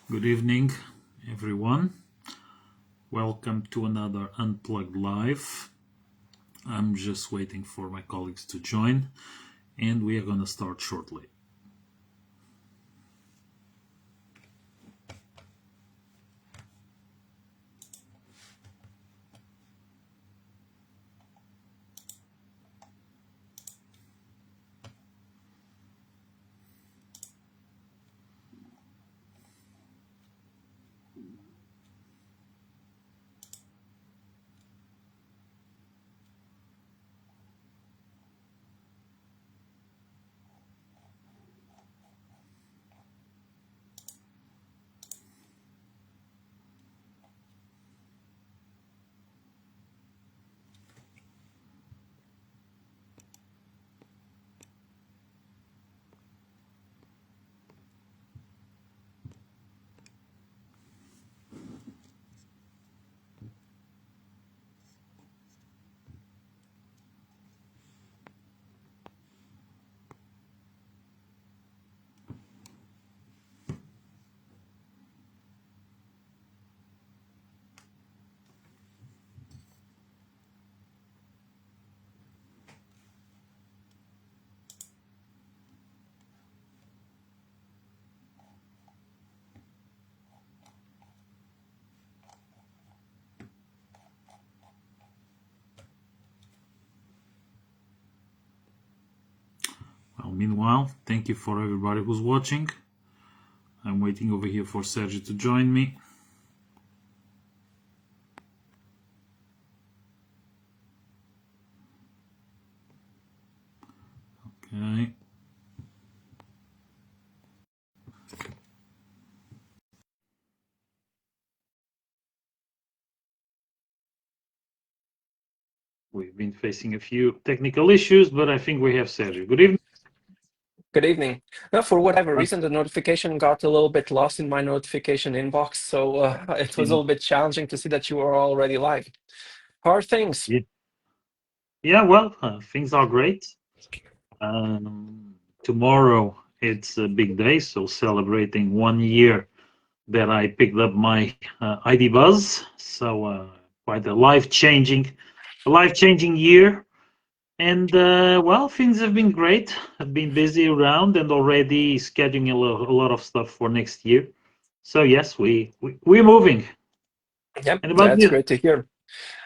Good evening, everyone. Welcome to another Unplugged Live. I'm just waiting for my colleagues to join, and we are going to start shortly. Well, meanwhile, thank you for everybody who's watching. I'm waiting over here for Sérgio to join me. Okay. We've been facing a few technical issues, but I think we have Sérgio. Good evening. Good evening. For whatever reason, the notification got a little bit lost in my notification inbox, so it was a little bit challenging to see that you were already live. How are things? Yeah, well, things are great. Tomorrow it's a big day, so celebrating 1 year that I picked up my ID Buzz. So quite a life-changing year. And well, things have been great. I've been busy around and already scheduling a lot of stuff for next year. So yes, we're moving. Yep, And about that's you? great to hear.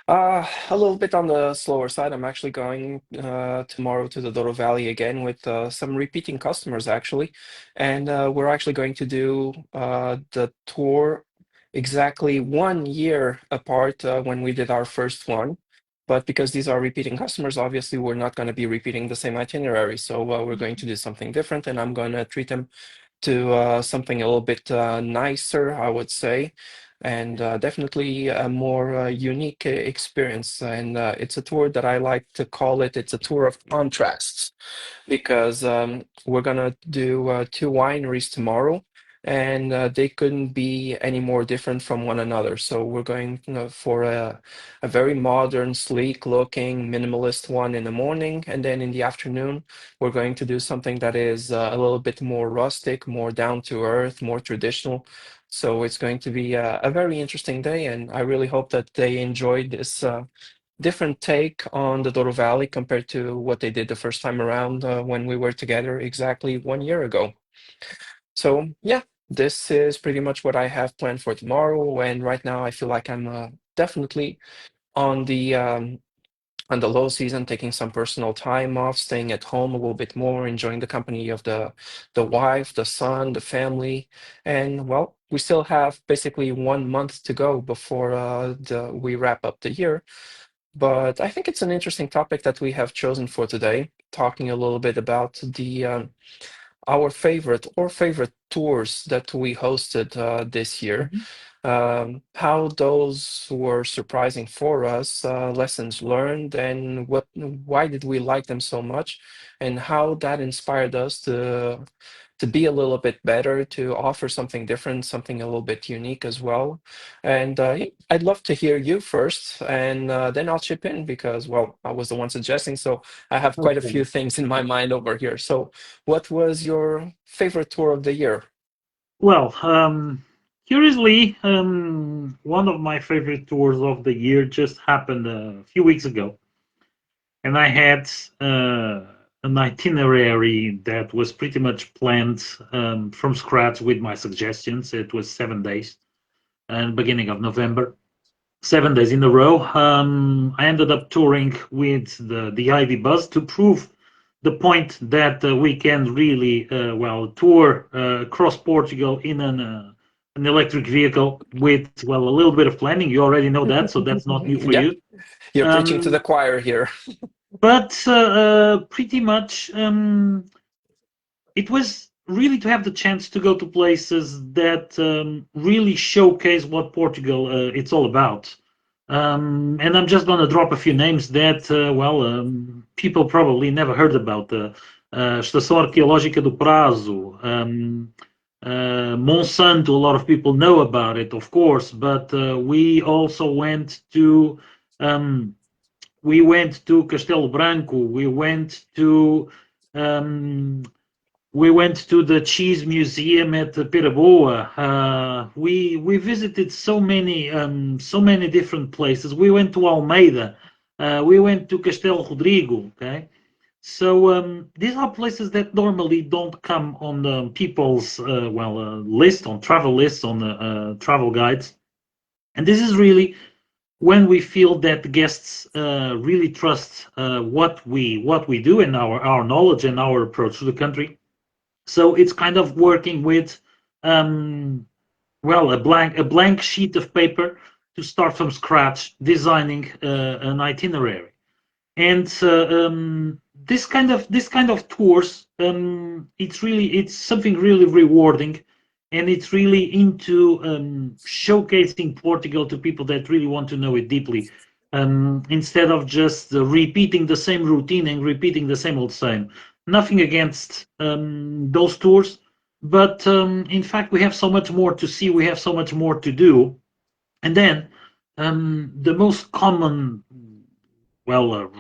A little bit on the slower side. I'm actually going tomorrow to the Douro Valley again with some repeating customers, actually. And we're actually going to do the tour exactly 1 year apart when we did our first one. But because these are repeating customers, obviously we're not going to be repeating the same itinerary. So we're going to do something different, and I'm going to treat them to something a little bit nicer, I would say, and definitely a more unique experience. And it's a tour that I like to call it, it's a tour of contrasts because we're gonna do two wineries tomorrow, and they couldn't be any more different from one another. So we're going, for a very modern, sleek-looking, minimalist one in the morning, and then in the afternoon, we're going to do something that is a little bit more rustic, more down to earth, more traditional. So it's going to be a very interesting day, and I really hope that they enjoyed this different take on the Douro Valley compared to what they did the first time around when we were together exactly 1 year ago. So yeah, this is pretty much what I have planned for tomorrow. And right now, I feel like I'm definitely on the low season, taking some personal time off, staying at home a little bit more, enjoying the company of the wife, the son, the family, and well, we still have basically 1 month to go before we wrap up the year. But I think it's an interesting topic that we have chosen for today, talking a little bit about the our favorite tours that we hosted this year, Mhm. how those were surprising for us, lessons learned, and why did we like them so much, and how that inspired us to be a little bit better, to offer something different, something a little bit unique as well. And yeah, I'd love to hear you first, and then I'll chip in because, well, I was the one suggesting, so I have quite a few Okay. things in my mind over here. So, what was your favorite tour of the year? Well, Curiously, one of my favorite tours of the year just happened a few weeks ago, and I had an itinerary that was pretty much planned from scratch with my suggestions. It was 7 days, and beginning of November, 7 days in a row. I ended up touring with the Ivy Bus to prove the point that we can really tour across Portugal in an electric vehicle with a little bit of planning. You already know that, so that's not new for Yeah, you. you're preaching to Um, the choir here. but pretty much it was really to have the chance to go to places that really showcase what Portugal it's all about. And I'm just going to drop a few names that, people probably never heard about. Estação Arqueológica do Prazo, Monsanto, a lot of people know about it, of course, but um, we went to Castelo Branco, um, we went to the cheese museum at Piraboa. We visited so many different places. We went to Almeida. We went to Castelo Rodrigo. Okay, so these are places that normally don't come on the people's list, on travel lists, on travel guides. And this is really when we feel that the guests really trust what we do and our knowledge and our approach to the country. So it's kind of working with um, a blank sheet of paper to start from scratch, designing an itinerary. And this kind of tours, it's something really rewarding, and it's really into showcasing Portugal to people that really want to know it deeply, instead of just repeating the same routine and repeating the same old same. Nothing against those tours, but in fact we have so much more to see. We have so much more to do, and then the most common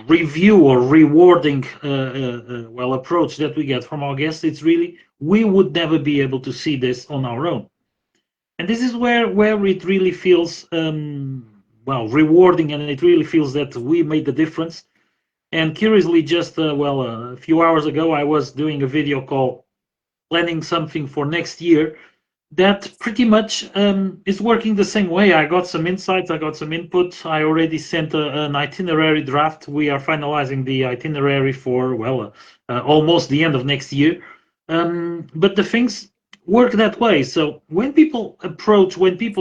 review or rewarding approach that we get from our guests, it's really we would never be able to see this on our own. And this is where it really feels rewarding, and it really feels that we made the difference. And curiously, just a few hours ago, I was doing a video call planning something for next year that pretty much is working the same way. I got some insights, I got some input. I already sent an itinerary draft. We are finalizing the itinerary for, almost the end of next year. But the things work that way. So when people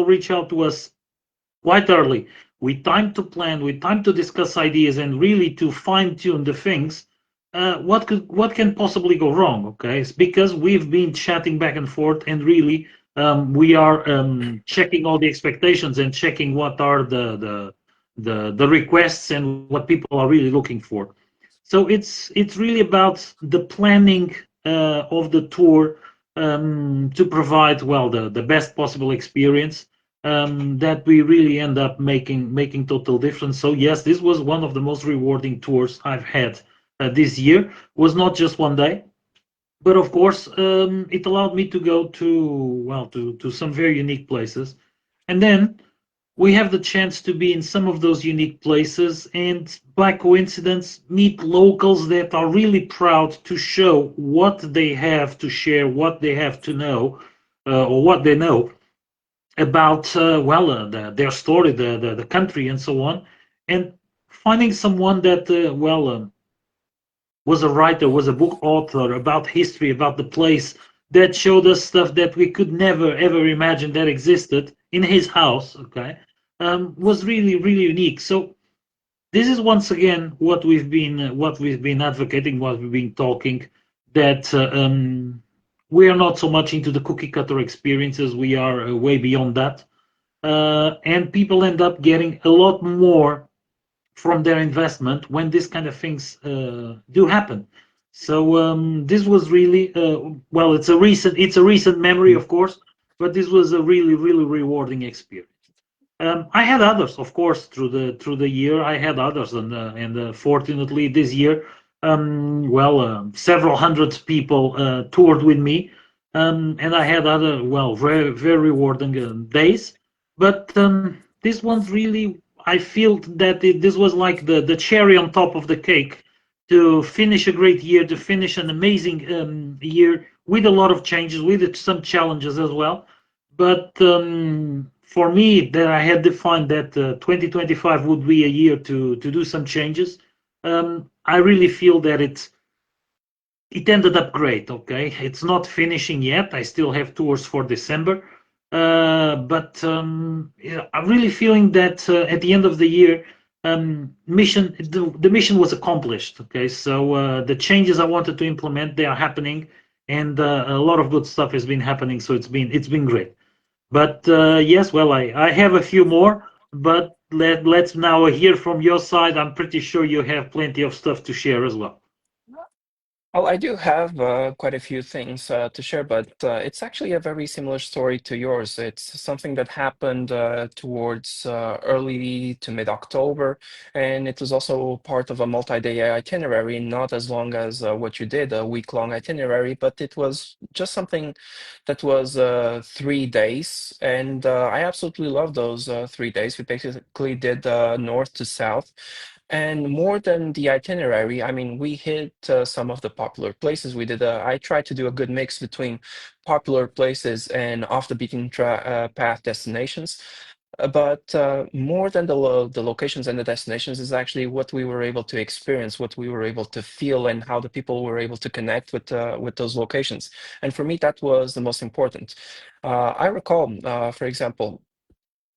reach out to us quite early, with time to plan, with time to discuss ideas, and really to fine tune the things. What can possibly go wrong? Okay, it's because we've been chatting back and forth, and really we are checking all the expectations and checking what are the requests and what people are really looking for. So it's really about the planning of the tour to provide the best possible experience that we really end up making total difference. So yes, this was one of the most rewarding tours I've had this year. Was not just 1 day, but of course it allowed me to go to some very unique places, and then we have the chance to be in some of those unique places and by coincidence meet locals that are really proud to show what they have to share, what they have to know, or what they know about their story, the country, and so on. And finding someone that was a writer, was a book author about history, about the place, that showed us stuff that we could never ever imagine that existed in his house. Okay, was really really unique. So this is once again what we've been advocating, what we've been talking, that we are not so much into the cookie cutter experiences. We are way beyond that, and people end up getting a lot more from their investment when this kind of things do happen. So this was really it's a recent memory, of course, but this was a really really rewarding experience. I had others, of course, through the year. I had others, and fortunately this year, several hundred people toured with me. and I had other, well, very, very rewarding days. But this one's really, I feel that this was like the cherry on top of the cake to finish a great year, to finish an amazing year with a lot of changes, with some challenges as well. But for me, that I had defined that 2025 would be a year to do some changes. I really feel that it ended up great. Okay, it's not finishing yet. I still have tours for December, but yeah, I'm really feeling that at the end of the year, the mission was accomplished. Okay, so the changes I wanted to implement, they are happening, and a lot of good stuff has been happening. So it's been great. But yes, well, I have a few more, but let's now hear from your side. I'm pretty sure you have plenty of stuff to share as well. Well, I do have quite a few things to share, but it's actually a very similar story to yours. It's something that happened towards early to mid-October, and it was also part of a multi-day itinerary, not as long as what you did, a week-long itinerary, but it was just something that was 3 days, and I absolutely love those 3 days. We basically did north to south. And more than the itinerary, I mean, we hit some of the popular places. I tried to do a good mix between popular places and off the beaten path destinations. But more than the locations and the destinations is actually what we were able to experience, what we were able to feel, and how the people were able to connect with those locations. And for me, that was the most important. I recall, for example,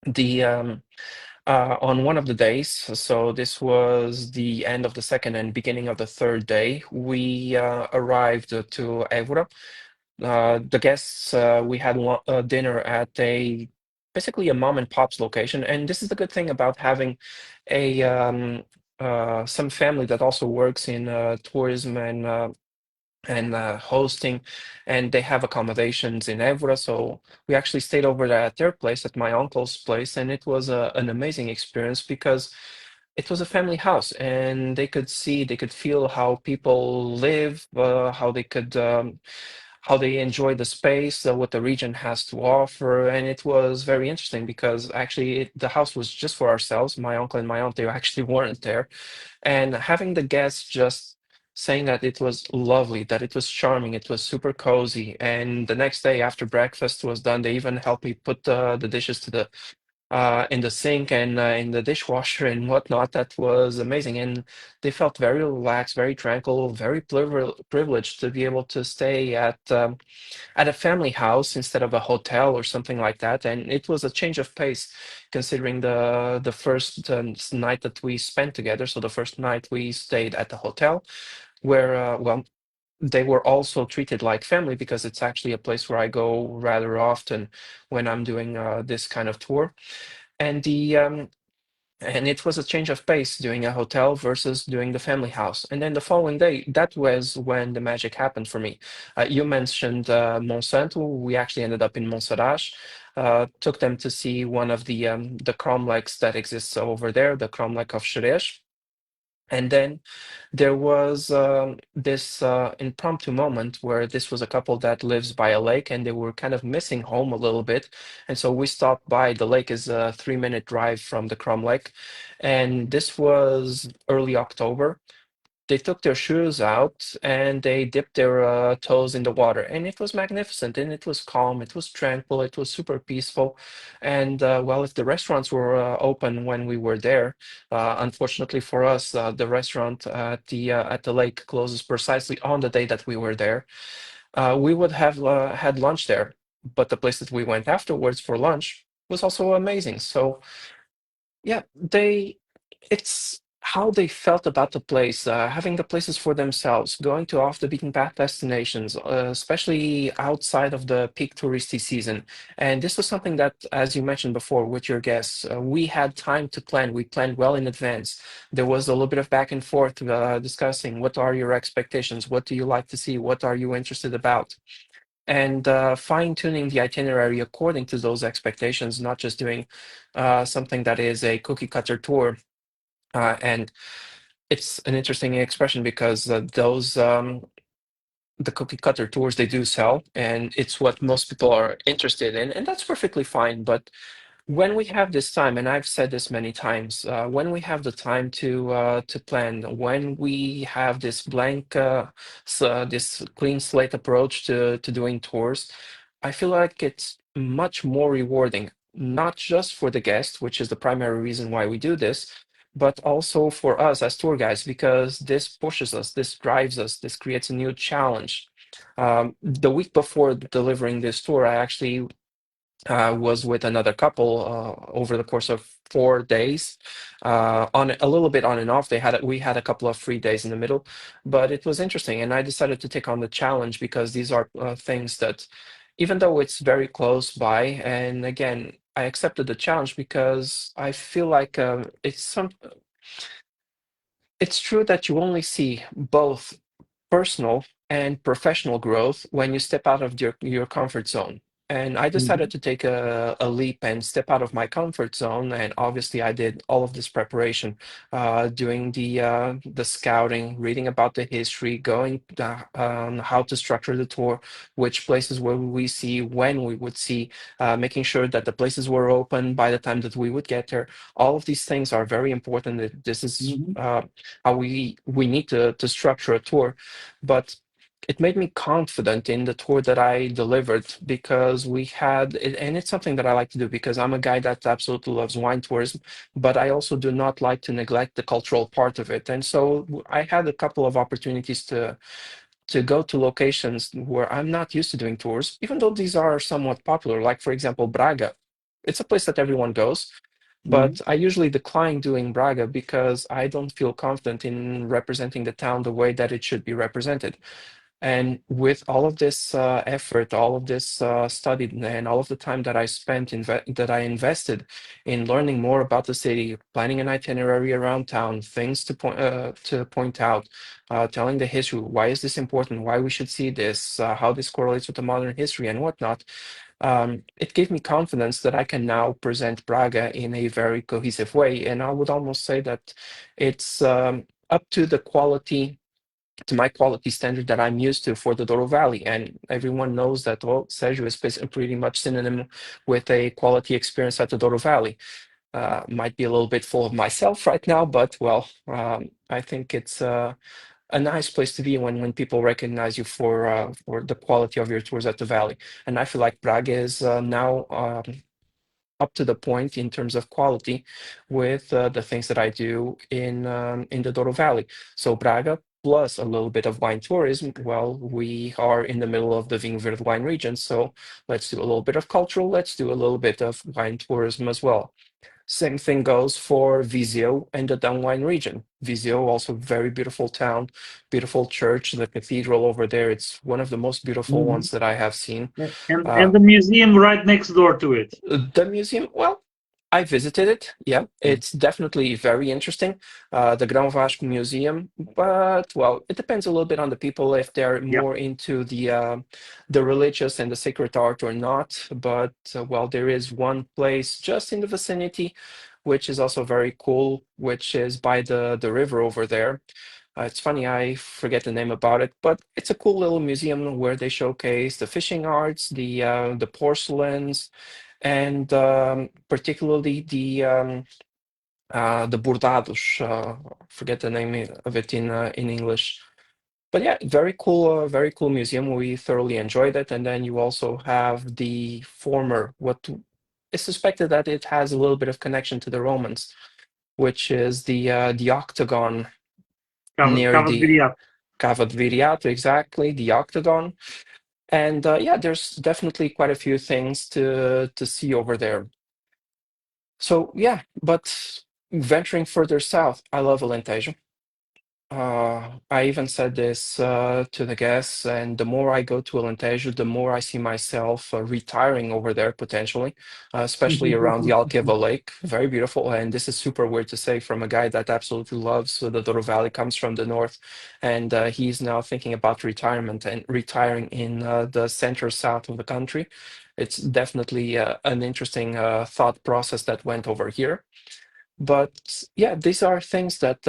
the on one of the days, so this was the end of the second and beginning of the third day, we arrived to Évora. The guests, we had dinner at a basically a mom and pop's location, and this is the good thing about having a some family that also works in tourism and hosting, and they have accommodations in Évora. So we actually stayed over at their place, at my uncle's place, and it was an amazing experience because it was a family house, and they could feel how people live, how they enjoy the space, what the region has to offer, and it was very interesting because actually the house was just for ourselves. My uncle and my aunt, they actually weren't there, and having the guests just saying that it was lovely, that it was charming, it was super cozy. And the next day after breakfast was done, they even helped me put the dishes to the in the sink and in the dishwasher and whatnot. That was amazing, and they felt very relaxed, very tranquil, very privileged to be able to stay at a family house instead of a hotel or something like that. And it was a change of pace, considering the first night that we spent together. So the first night we stayed at the hotel, where well, they were also treated like family because it's actually a place where I go rather often when I'm doing this kind of tour. And it was a change of pace doing a hotel versus doing the family house. And then the following day, that was when the magic happened for me. You mentioned Monsanto. We actually ended up in Monsaraz. Took them to see one of the cromlechs that exists over there, the cromlech of Xerez. And then there was this impromptu moment where this was a couple that lives by a lake and they were kind of missing home a little bit. And so we stopped by. The lake is a 3-minute drive from the Crom Lake. And this was early October. They took their shoes out and they dipped their toes in the water. And it was magnificent and it was calm, it was tranquil, it was super peaceful. And well, if the restaurants were open when we were there, unfortunately for us, the restaurant at the lake closes precisely on the day that we were there. We would have had lunch there, but the place that we went afterwards for lunch was also amazing. So yeah, it's how they felt about the place, having the places for themselves, going to off the beaten path destinations, especially outside of the peak touristy season. And this was something that, as you mentioned before with your guests, we had time to plan. We planned well in advance. There was a little bit of back and forth discussing what are your expectations, what do you like to see, what are you interested about, and fine-tuning the itinerary according to those expectations, not just doing something that is a cookie cutter tour. And it's an interesting expression because the cookie cutter tours they do sell, and it's what most people are interested in, and that's perfectly fine. But when we have this time, and I've said this many times, when we have the time to plan, when we have this blank, this clean slate approach to doing tours, I feel like it's much more rewarding, not just for the guest, which is the primary reason why we do this, but also for us as tour guides, because this pushes us, this drives us, this creates a new challenge. The week before delivering this tour, I actually was with another couple over the course of 4 days, on a little bit on and off. We had a couple of free days in the middle, but it was interesting, and I decided to take on the challenge because these are things that, even though it's very close by, and again, I accepted the challenge because I feel like it's true that you only see both personal and professional growth when you step out of your comfort zone. And I decided Mhm. to take a leap and step out of my comfort zone. And obviously, I did all of this preparation, doing the scouting, reading about the history, going on how to structure the tour, which places will we see, when we would see, making sure that the places were open by the time that we would get there. All of these things are very important. This is Mhm. how we need to structure a tour, but it made me confident in the tour that I delivered because we had, and it's something that I like to do because I'm a guy that absolutely loves wine tourism, but I also do not like to neglect the cultural part of it. And so I had a couple of opportunities to go to locations where I'm not used to doing tours, even though these are somewhat popular, like for example, Braga. It's a place that everyone goes, Mhm. but I usually decline doing Braga because I don't feel confident in representing the town the way that it should be represented. And with all of this effort, all of this study, and all of the time that that I invested in learning more about the city, planning an itinerary around town, things to point out, telling the history, why is this important, why we should see this, how this correlates with the modern history, and whatnot. It gave me confidence that I can now present Braga in a very cohesive way, and I would almost say that it's up to the quality to my quality standard that I'm used to for the Douro Valley. And everyone knows that, well, Sérgio is pretty much synonym with a quality experience at the Douro Valley. Might be a little bit full of myself right now, but well, I think it's a nice place to be when people recognize you for the quality of your tours at the Valley. And I feel like Prague is now up to the point in terms of quality with the things that I do in the Douro Valley. So Braga plus a little bit of wine tourism. Well, we are in the middle of the Vinho Verde wine region, so let's do a little bit of cultural. Let's do a little bit of wine tourism as well. Same thing goes for Viseu and the Down wine region. Viseu, also very beautiful town, beautiful church, the cathedral over there. It's one of the most beautiful Mhm. ones that I have seen. And Uh, the museum right next door to it. the museum, well, I visited it. Yeah, it's definitely very interesting. The Grão Vasco Museum, but well, it depends a little bit on the people if they're Yeah. more into the religious and the sacred art or not. But well, there is one place just in the vicinity, which is also very cool, which is by the river over there. It's funny, I forget the name about it, but it's a cool little museum where they showcase the fishing arts, the porcelains, and particularly the bordados. Forget the name of it in English. But yeah, very cool museum. We thoroughly enjoyed it. And then you also have the former, what is suspected that it has a little bit of connection to the Romans, which is the octagon near Cava de the Viriato. Cava de Viriato, exactly, the octagon. And yeah, there's definitely quite a few things to see over there. So yeah, but venturing further south, I love Alentejo. I even said this to the guests, and the more I go to Alentejo, the more I see myself retiring over there potentially, especially around the Alqueva Lake. Very beautiful, and this is super weird to say from a guy that absolutely loves the Douro Valley, comes from the north, and he's now thinking about retirement and retiring in the center south of the country. It's definitely an interesting thought process that went over here. But yeah, these are things that.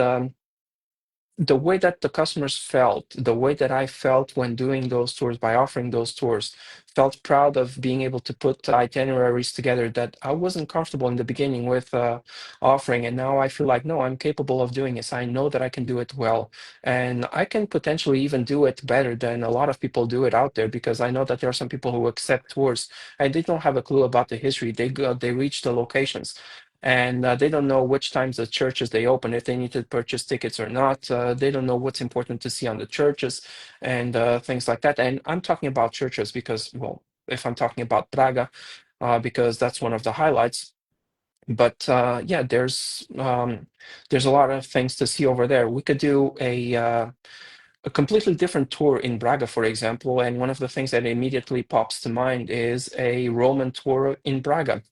the way that the customers felt, the way that I felt when doing those tours, by offering those tours, felt proud of being able to put itineraries together that I wasn't comfortable in the beginning with offering. And now I feel like, no, I'm capable of doing this. I know that I can do it well. And I can potentially even do it better than a lot of people do it out there, because I know that there are some people who accept tours and they don't have a clue about the history. They go, they reach the locations and they don't know which times the churches they open, if they need to purchase tickets or not. They don't know what's important to see on the churches and things like that. And I'm talking about churches because, well, if I'm talking about Praga, because that's one of the highlights. But yeah, there's a lot of things to see over there. We could do a completely different tour in Braga, for example. And one of the things that immediately pops to mind is a Roman tour in Braga.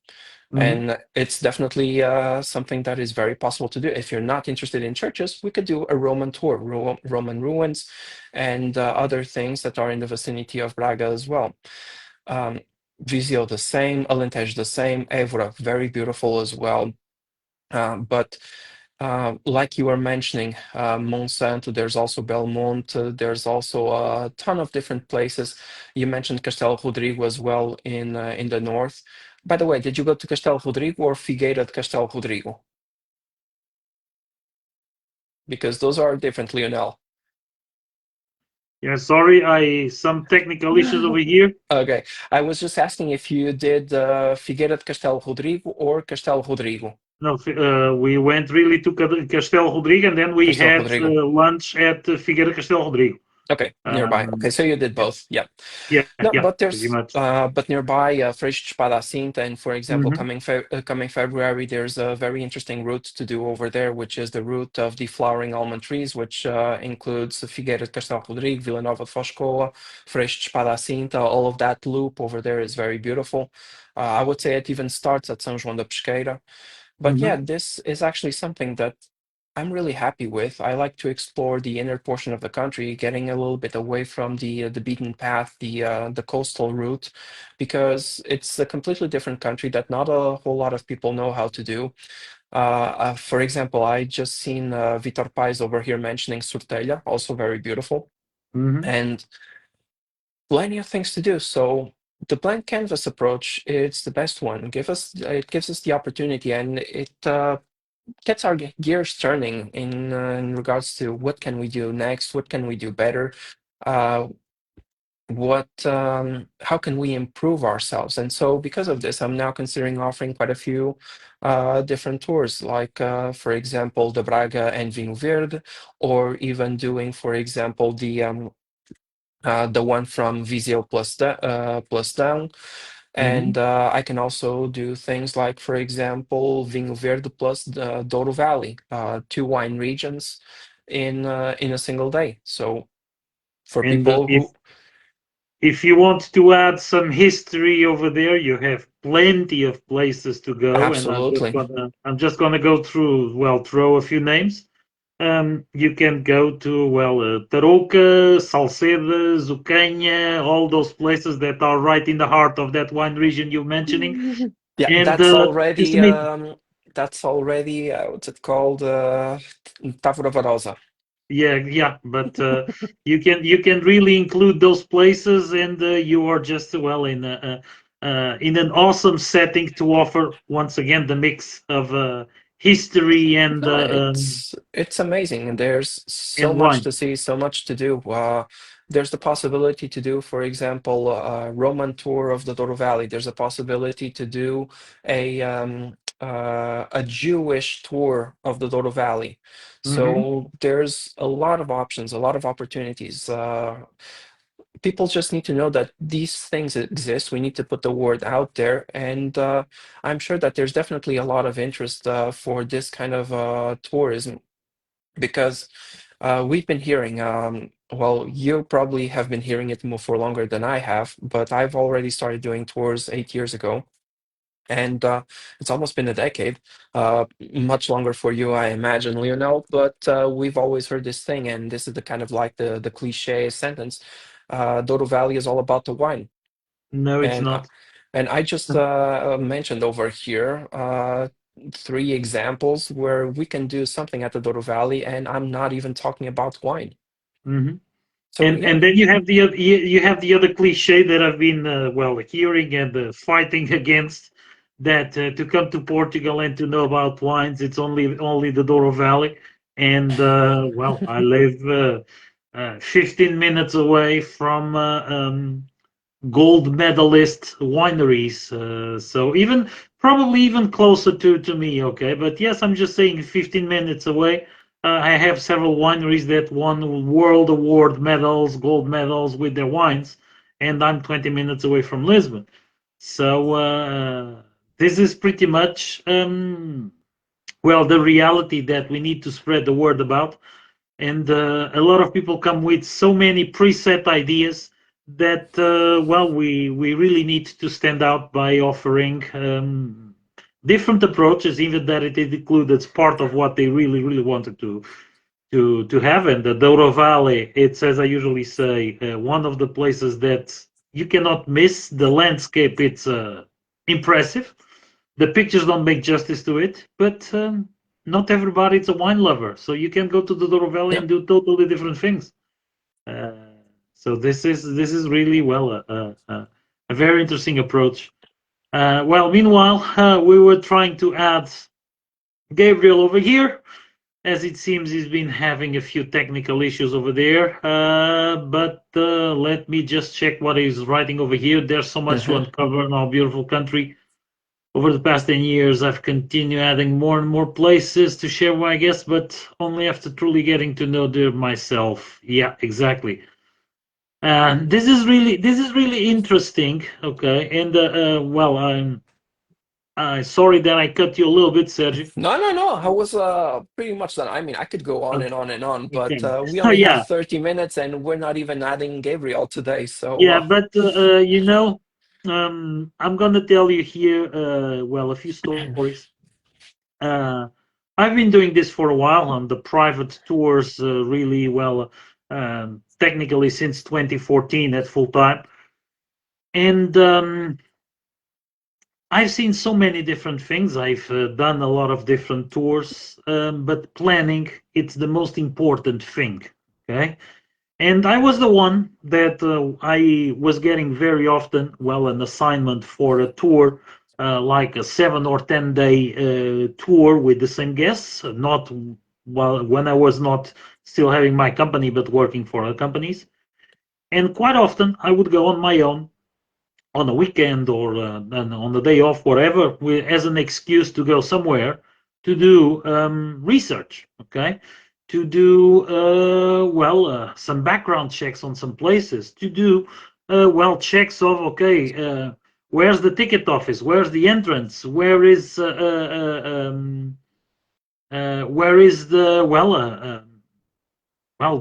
Hmm. And it's definitely something that is very possible to do. If you're not interested in churches, we could do a Roman tour, Roman ruins, and other things that are in the vicinity of Braga as well. Um, Viseu the same, Alentejo the same, Évora very beautiful as well. But like you were mentioning, Monsanto, there's also Belmont, there's also a ton of different places. You mentioned Castelo Rodrigo as well in the north. By the way, did you go to Castelo Rodrigo or Figueira de Castelo Rodrigo? Because those are different, Leonel. Yeah, sorry, I some technical issues over here. Okay, I was just asking if you did Figueira de Castelo Rodrigo or Castelo Rodrigo. No, we went really to Castelo Rodrigo, and then we Castelo had Rodrigo. lunch at Figueira Castelo Rodrigo. Okay, nearby. Okay, Um, so you did yeah, both. Yeah. yeah, No, yeah, but pretty there's much. but nearby Freixo de Espada and for example, Hmm. coming February, there's a very interesting route to do over there, which is the route of the flowering almond trees, which includes Figueira de Castelo Rodrigo, Vila Nova de Foscoa, Freixo de Espada. All of that loop over there is very beautiful. I would say it even starts at São João da Pesqueira. But yeah, Hmm. this is actually something that I'm really happy with. I like to explore the inner portion of the country, getting a little bit away from the beaten path, the coastal route, because it's a completely different country that not a whole lot of people know how to do. For example, I just seen Vitor Pais over here mentioning Surtelha, also very beautiful, Hmm. and plenty of things to do. So the blank canvas approach, it's the best one. It gives us the opportunity, and it gets our gears turning in regards to what can we do next, what can we do better, uh, how can we improve ourselves. And so because of this, I'm now considering offering quite a few different tours, like for example, the Braga and Vinho Verde, or even doing, for example, the one from Viseu plus down. And Hmm. I can also do things like, for example, Vinho Verde plus the Douro Valley, two wine regions in a single day. So for And people if who you want to add some history over there, you have plenty of places to go, and absolutely, I'm just gonna go through, well, throw a few names. You can go to, well, Tarouca, Salceda, Zucanha, all those places that are right in the heart of that wine region you're mentioning, yeah, and just amazing. that's already what's it called? Tavora Varosa. Yeah, yeah, but you can really include those places, and you are just, well, in an awesome setting to offer once again the mix of history No, it's amazing, and there's so and much wine. to see, so much to do. There's the possibility to do, for example, a Roman tour of the Douro Valley. There's a possibility to do a Jewish tour of the Douro Valley. Hmm. So there's a lot of options, a lot of opportunities. People just need to know that these things exist. We need to put the word out there, and I'm sure that there's definitely a lot of interest for this kind of tourism because we've been hearing. Well, you probably have been hearing it more for longer than I have, but I've already started doing tours 8 years ago. And it's almost been a decade, much longer for you, I imagine, Lionel. But we've always heard this thing, and this is the kind of like the cliche sentence. Douro Valley is all about the wine, No, it's and not. I just mentioned over here. three examples where we can do something at the Douro Valley, and I'm not even talking about wine. Hmm. So yeah. And then you have you have the other cliche that I've been well hearing and fighting against, that to come to Portugal and to know about wines, it's only the Douro Valley. And well, I live 15 minutes away from gold medalist wineries. So even probably even closer to me. Okay, but yes, I'm just saying 15 minutes away. I have several wineries that won world award medals, gold medals with their wines, and I'm 20 minutes away from Lisbon. So this is pretty much well the reality that we need to spread the word about. And a lot of people come with so many preset ideas that well we really need to stand out by offering different approaches, even that it includes part of what they really wanted to have. And the Douro Valley, it's, as I usually say, one of the places that you cannot miss. The landscape, it's impressive. The pictures don't make justice to it, but not everybody is a wine lover. So you can go to the Douro Valley Yeah. and do totally different things. Uh, so this is really well a very interesting approach. Well, meanwhile, we were trying to add Gabriel over here, as it seems he's been having a few technical issues over there. But let me just check what he's writing over here. There's so much to Hmm. uncover in our beautiful country. Over the past 10 years, I've continued adding more and more places to share my guests, but only after truly getting to know them myself. Yeah, exactly. This is really interesting. Okay, and well, I'm sorry that I cut you a little bit, Sergio. No, no, no. I was pretty much done. I mean, I could go on and Okay, on and on, but okay. we Oh only have yeah, 30 minutes and we're not even adding Gabriel today. So yeah, but I'm gonna tell you here, well, a few stories. Uh, I've been doing this for a while on the private tours, really well, technically since 2014 at full time. And I've seen so many different things. I've done a lot of different tours, but planning, it's the most important thing. Okay. And I was the one that I was getting very often, well, an assignment for a tour, like a 7 or 10 day tour with the same guests, not well, when I was not still having my company, but working for other companies. And quite often I would go on my own on a weekend or on the day off, whatever, as an excuse to go somewhere to do research, okay? To do, well, some background checks on some places, to do, well, checks of, okay, where's the ticket office? Where's the entrance? Where is the, well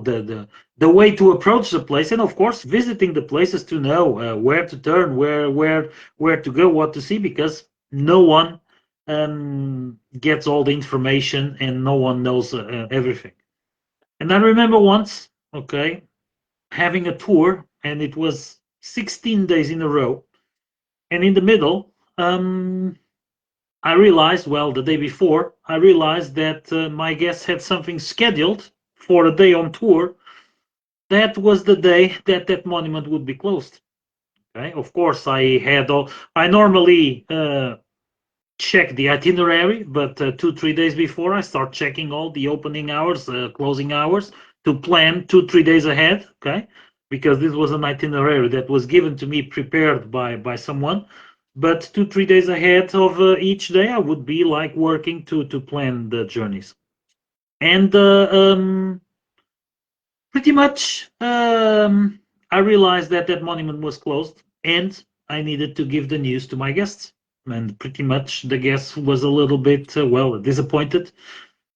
the way to approach the place, and of course visiting the places to know where to turn, where to go, what to see, because no one gets all the information and no one knows everything. And I remember once, okay, having a tour, and it was 16 days in a row, and in the middle, I realized, well, the day before, I realized that my guests had something scheduled for a day on tour. That was the day that that monument would be closed. Okay, of course, I normally check the itinerary, but 2 3 days before, I start checking all the opening hours, closing hours, to plan 2 3 days ahead. Okay, because this was an itinerary that was given to me, prepared by someone. But 2 3 days ahead of each day, I would be like working to plan the journeys. And pretty much, I realized that that monument was closed, and I needed to give the news to my guests. And pretty much, the guest was a little bit well disappointed,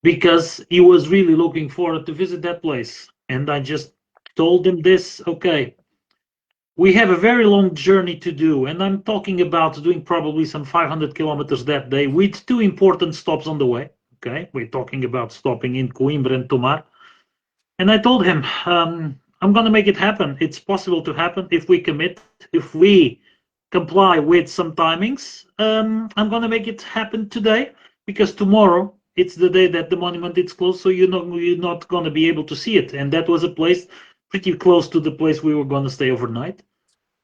because he was really looking forward to visit that place. And I just told him this: okay, we have a very long journey to do, and I'm talking about doing probably some 500 kilometers that day with two important stops on the way. Okay, we're talking about stopping in Coimbra and Tomar. And I told him, I'm going to make it happen. It's possible to happen if we commit, if we comply with some timings. I'm going to make it happen today. because tomorrow it's the day that the monument is closed, so you're not going to be able to see it. And that was a place pretty close to the place we were going to stay overnight.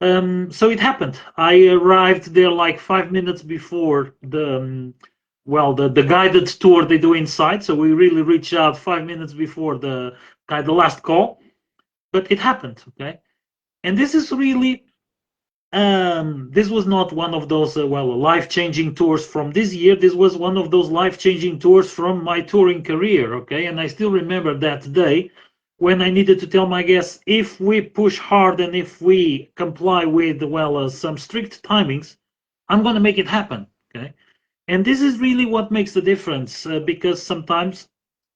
So it happened. I arrived there like 5 minutes before the guided tour they do inside. So we really reached out 5 minutes before the last call, but it happened. Okay, and this is really this was not one of those life-changing tours from this year. This was one of those life-changing tours from my touring career. Okay, and I still remember that day when I needed to tell my guests, if we push hard and if we comply with some strict timings, I'm going to make it happen. Okay, and this is really what makes the difference, because sometimes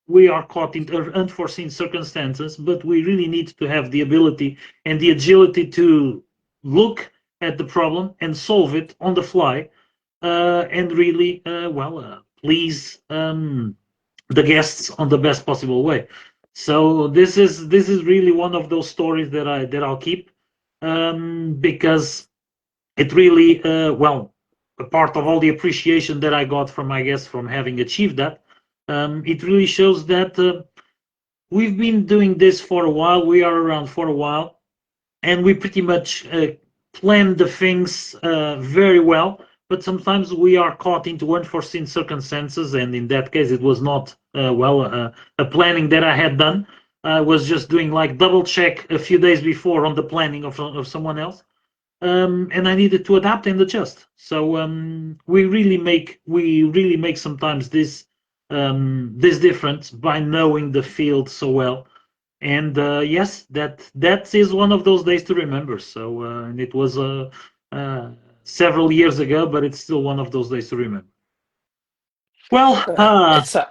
we are caught in unforeseen circumstances, but we really need to have the ability and the agility to look at the problem and solve it on the fly, and really, please the guests on the best possible way. So this is really one of those stories that I'll keep, because it really, a part of all the appreciation that I got from my guests from having achieved that. It really shows that we've been doing this for a while. We are around for a while, and we pretty much plan the things very well. But sometimes we are caught into unforeseen circumstances, and in that case, it was not a planning that I had done. I was just doing like double check a few days before on the planning of someone else, and I needed to adapt and adjust. So we really make sometimes this difference by knowing the field so well. And yes, that is one of those days to remember. So and it was uh, several years ago, but it's still one of those days to remember. Well,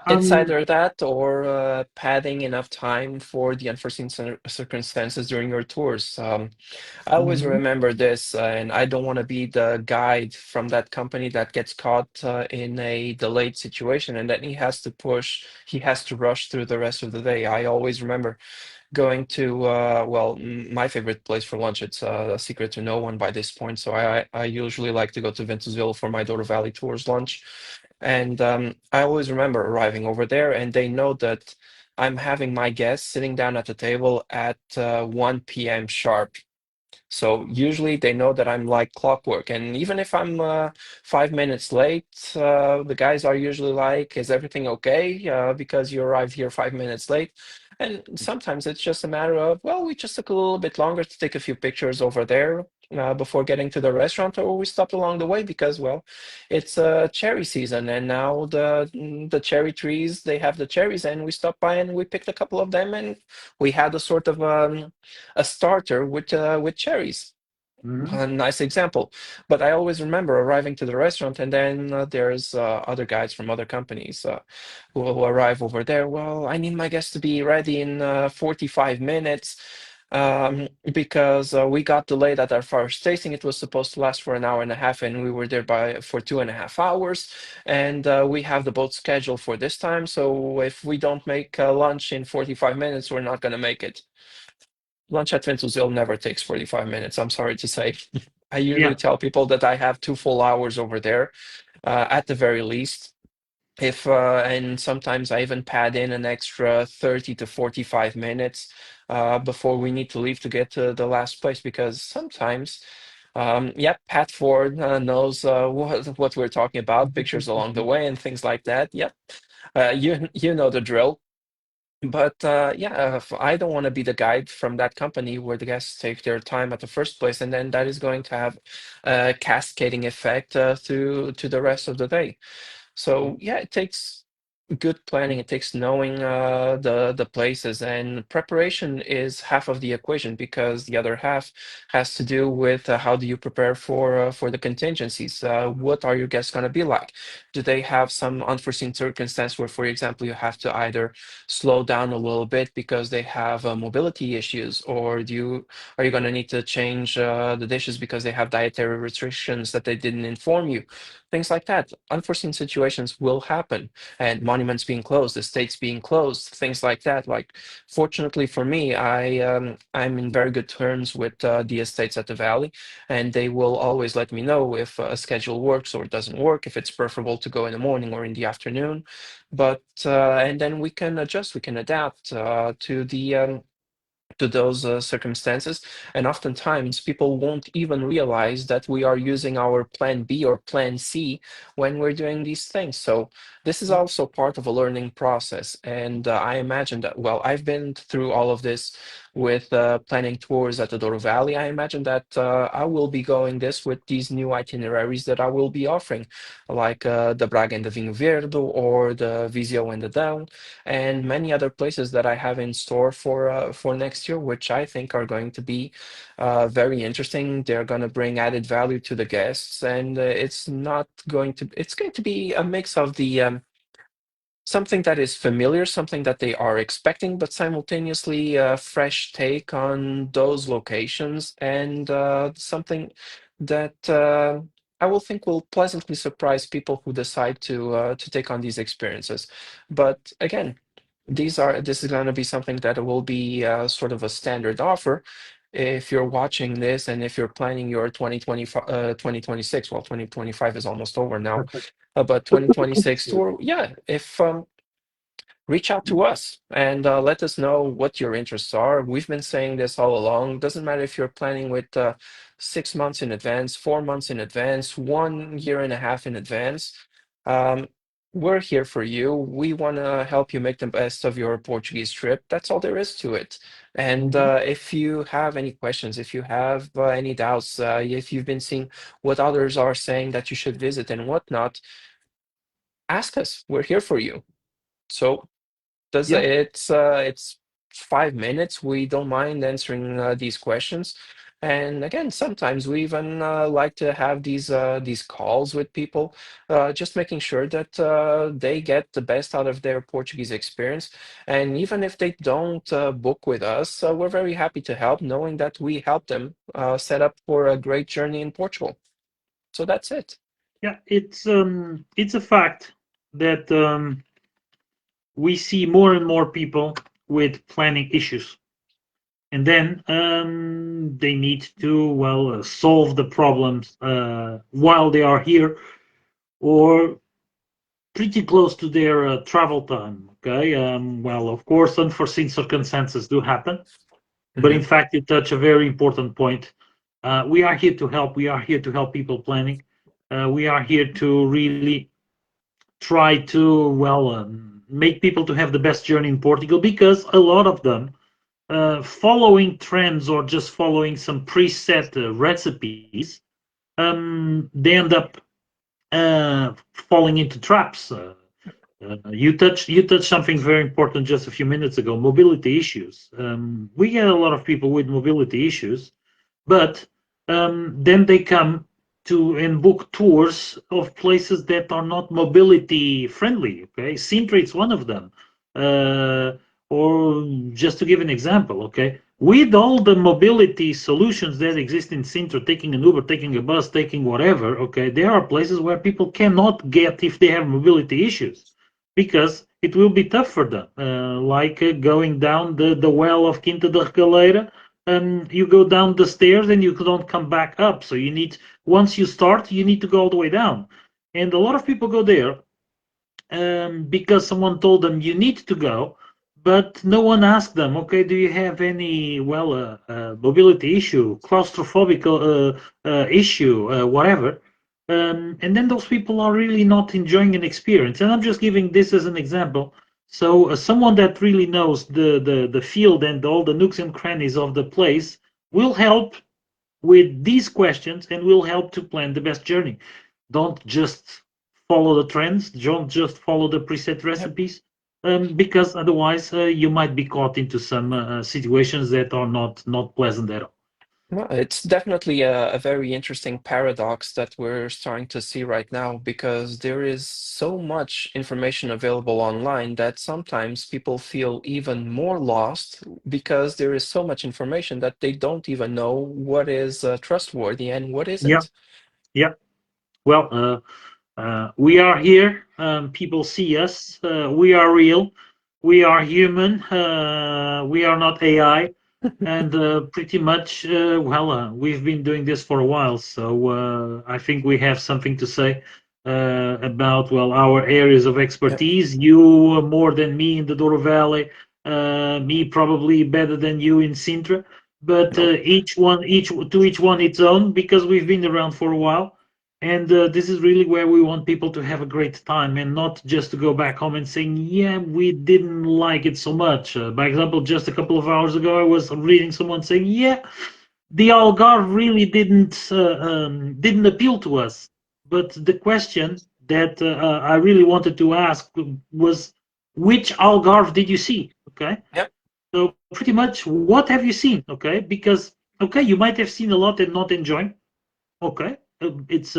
It's either that or padding enough time for the unforeseen circumstances during your tours. I always mhm, remember this, and I don't want to be the guide from that company that gets caught in a delayed situation and then he has to rush through the rest of the day. I always remember going to, my favorite place for lunch. It's a secret to no one by this point. So I usually like to go to Ventusville for my Douro Valley tours lunch. And I always remember arriving over there, and they know that I'm having my guests sitting down at the table at 1 p.m. sharp. So usually they know that I'm like clockwork. And even if I'm 5 minutes late, the guys are usually like, "Is everything okay? Because you arrived here 5 minutes late." And sometimes it's just a matter of, well, we just took a little bit longer to take a few pictures over there before getting to the restaurant, or we stopped along the way because, well, it's cherry season, and now the cherry trees, they have the cherries, and we stopped by and we picked a couple of them, and we had a sort of a starter with cherries. mhm, A nice example. But I always remember arriving to the restaurant, and then there's other guys from other companies who arrive over there. Well, I need my guests to be ready in 45 minutes because we got delayed at our first tasting. It was supposed to last for an hour and a half, and we were there for 2.5 hours. And we have the boat scheduled for this time. So if we don't make lunch in 45 minutes, we're not going to make it. Lunch at Ventusil never takes 45 minutes, I'm sorry to say. I usually yeah, tell people that I have 2 full hours over there, at the very least. If and sometimes I even pad in an extra 30 to 45 minutes before we need to leave to get to the last place because sometimes yep, Pat Ford knows what we're talking about, pictures along the way and things like that. Yep. You know the drill. But yeah, I don't want to be the guide from that company where the guests take their time at the first place, and then that is going to have a cascading effect through to the rest of the day. So yeah, it takes good planning. It takes knowing the places, and preparation is half of the equation because the other half has to do with how do you prepare for the contingencies. What are your guests going to be like? Do they have some unforeseen circumstance where, for example, you have to either slow down a little bit because they have mobility issues, or are you going to need to change the dishes because they have dietary restrictions that they didn't inform you? things like that. Unforeseen situations will happen, and monuments being closed, estates being closed, things like that. Like, fortunately for me, I'm in very good terms with the estates at the valley, and they will always let me know if a schedule works or doesn't work, if it's preferable to go in the morning or in the afternoon. But and then we can adjust, we can adapt to those circumstances. And oftentimes, people won't even realize that we are using our plan B or plan C when we're doing these things. So, this is also part of a learning process. And I imagine that, well, I've been through all of this with planning tours at the Douro Valley. I imagine that I will be going this with these new itineraries that I will be offering, like the Braga and the Vinho Verde or the Viseu and the Down and many other places that I have in store for next year, which I think are going to be very interesting. They're going to bring added value to the guests, and it's going to be a mix of the something that is familiar, something that they are expecting, but simultaneously a fresh take on those locations and something that I will think will pleasantly surprise people who decide to take on these experiences. But again, this is going to be something that will be sort of a standard offer. If you're watching this and if you're planning your 2025, 2026, well, 2025 is almost over now, but 2026 tour, yeah, if reach out to us and let us know what your interests are. We've been saying this all along. Doesn't matter if you're planning with 6 months in advance, 4 months in advance, 1 year and a half in advance. Um, we're here for you. We want to help you make the best of your Portuguese trip. That's all there is to it. And Mhm. if you have any questions, if you have any doubts, if you've been seeing what others are saying that you should visit and whatnot, ask us. We're here for you. So does Yeah. it's 5 minutes. We don't mind answering these questions. And again, sometimes we even like to have these calls with people, just making sure that they get the best out of their Portuguese experience. And even if they don't book with us, we're very happy to help, knowing that we help them set up for a great journey in Portugal. So that's it. Yeah, it's a fact that we see more and more people with planning issues, and then they need to solve the problems while they are here or pretty close to their travel time. Okay, well, of course, unforeseen circumstances do happen, but in Hmm. fact, you touch a very important point. We are here to help. We are here to help people planning. We are here to really try to make people to have the best journey in Portugal because a lot of them following trends or just following some preset recipes, they end up falling into traps. You touched something very important just a few minutes ago: mobility issues. We get a lot of people with mobility issues, but then they come to and book tours of places that are not mobility friendly. Okay, Sintra is one of them. Uh, or just to give an example, okay, with all the mobility solutions that exist in Sintra, taking an Uber, taking a bus, taking whatever, okay, there are places where people cannot get if they have mobility issues because it will be tough for them, like going down the well of Quinta da Regaleira. You go down the stairs and you don't come back up. So you need, once you start, you need to go all the way down. And a lot of people go there because someone told them you need to go, but no one asked them, okay, do you have any, mobility issue, claustrophobic issue, whatever. And then those people are really not enjoying an experience. And I'm just giving this as an example. So someone that really knows the field and all the nooks and crannies of the place will help with these questions and will help to plan the best journey. Don't just follow the trends, don't just follow the preset recipes, because otherwise you might be caught into some situations that are not pleasant at all. Well, it's definitely a very interesting paradox that we're starting to see right now because there is so much information available online that sometimes people feel even more lost because there is so much information that they don't even know what is trustworthy and what Yeah, isn't. yeah. Well, We are here. People see us. We are real. We are human. We are not AI. And pretty much, we've been doing this for a while. So I think we have something to say about, well, our areas of Yeah. expertise. You more than me in the Douro Valley, me probably better than you in Sintra. But No. each one its own, because we've been around for a while. And this is really where we want people to have a great time and not just to go back home and saying, yeah, we didn't like it so much. By example, just a couple of hours ago, I was reading someone saying, yeah, the Algarve really didn't appeal to us. But the question that I really wanted to ask was, which Algarve did you see? Okay. Yep. So pretty much, what have you seen? Okay. Because, okay, you might have seen a lot and not enjoying. Okay, it's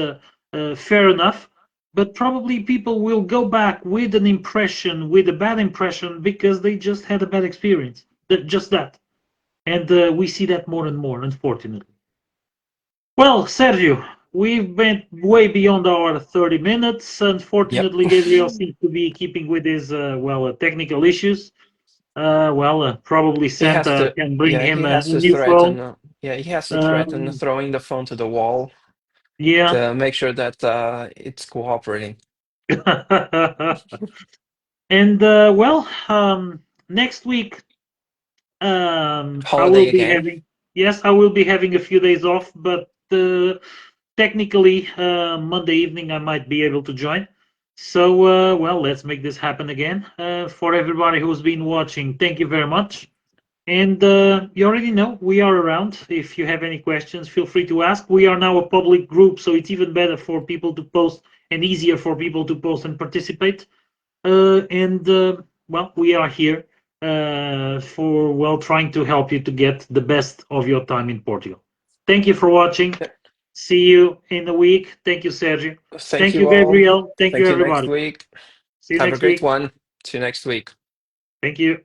fair enough, but probably people will go back with an impression, with a bad impression, because they just had a bad experience. Just that, and we see that more and more, unfortunately. Well, Sergio, we've been way beyond our 30 minutes. Yep. Unfortunately, Gabriel seems to be keeping with his technical issues. Probably He has Santa to, can bring yeah, him he a has to new phone. threaten, yeah, he has to threaten Um, throwing the phone to the wall yeah. to make sure that it's cooperating. And next week I will Holiday be again. having, yes, I will be having a few days off, but technically Monday evening I might be able to join. So let's make this happen again. For everybody who's been watching, thank you very much. And you already know we are around. If you have any questions, feel free to ask. We are now a public group, so it's even better for people to post and easier for people to post and participate. And we are here for, trying to help you to get the best of your time in Portugal. Thank you for watching. Yeah. See you in a week. Thank you, Sergio. Thank Thank you, you all. Gabriel. Thank you, Thank you next everybody. week. See you Have a next great week. one. See you next week. Thank you.